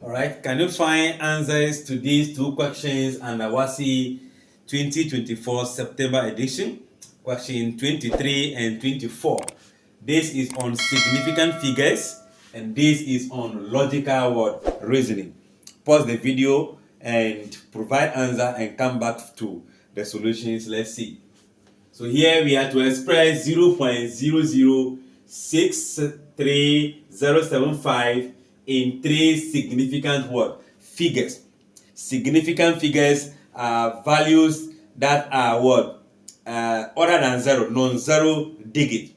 Alright, can you find answers to these two questions and the WASSCE 2024 September edition? Question 23 and 24. This is on significant figures and this is on logical reasoning. Pause the video and provide answer and come back to the solutions. Let's see. So here we have to express 0.0063075 in three significant figures. Significant figures are values that are other than zero, non-zero digit.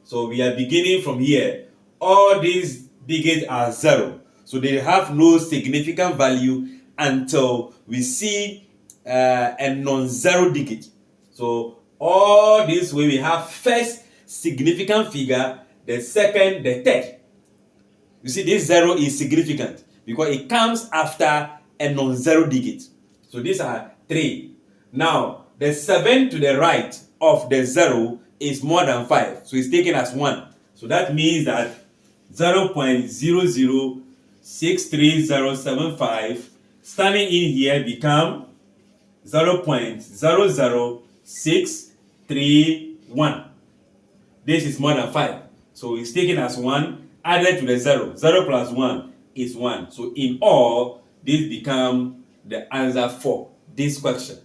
So we are beginning from here. All these digits are zero, so they have no significant value until we see a non-zero digit. So all this way we have first significant figure, the second, the third. You see, this zero is significant because it comes after a non-zero digit. So these are three. Now, the 7 to the right of the 0 is more than 5. So it's taken as 1. So that means that 0.0063075 standing in here become 0.00631. This is more than 5. So it's taken as 1 added to the 0. 0 plus 1 is 1. So in all, this becomes the answer for this question.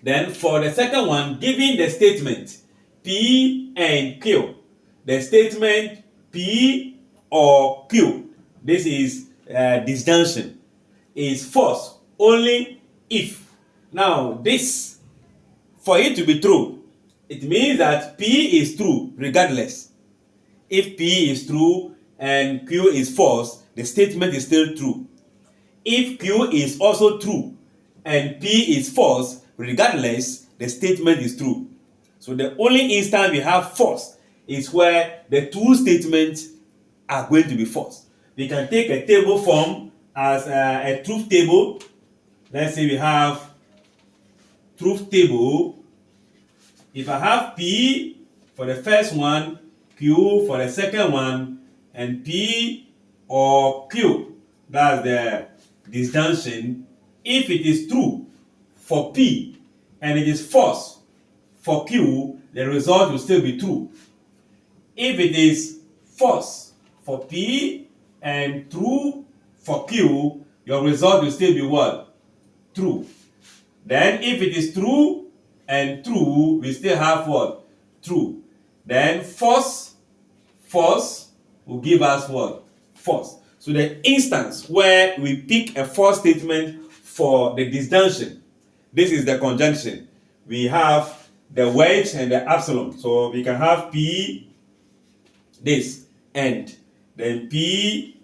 Then for the second one, given the statement P and Q, the statement P or Q, this is disjunction, is false only if. Now this, for it to be true, it means that P is true regardless. If P is true and Q is false, the statement is still true. If Q is also true and P is false, regardless, the statement is true. So the only instance we have false is where the two statements are going to be false. We can take a table form as a truth table. Let's say we have truth table. If I have P for the first one, Q for the second one, and P or Q, that's the disjunction. If it is true for P and it is false for Q, the result will still be true. If it is false for P and true for Q, your result will still be what? True. Then if it is true and true, we still have what? True. Then false will give us what? False. So the instance where we pick a false statement for the disjunction, this is the conjunction. We have the wedge and the epsilon. So we can have P this and then P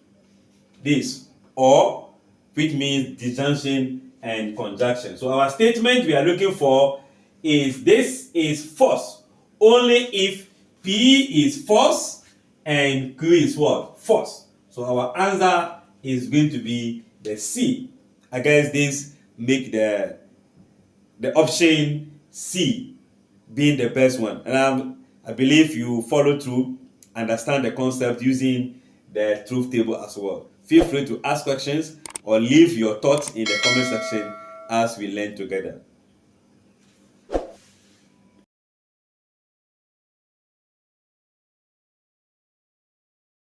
this, or which means disjunction and conjunction. So our statement we are looking for is this is false only if P is false and Q is what? False. So our answer is going to be the C. I guess this make the option C being the best one. And I believe you follow through, understand the concept using the truth table as well. Feel free to ask questions or leave your thoughts in the comment section as we learn together.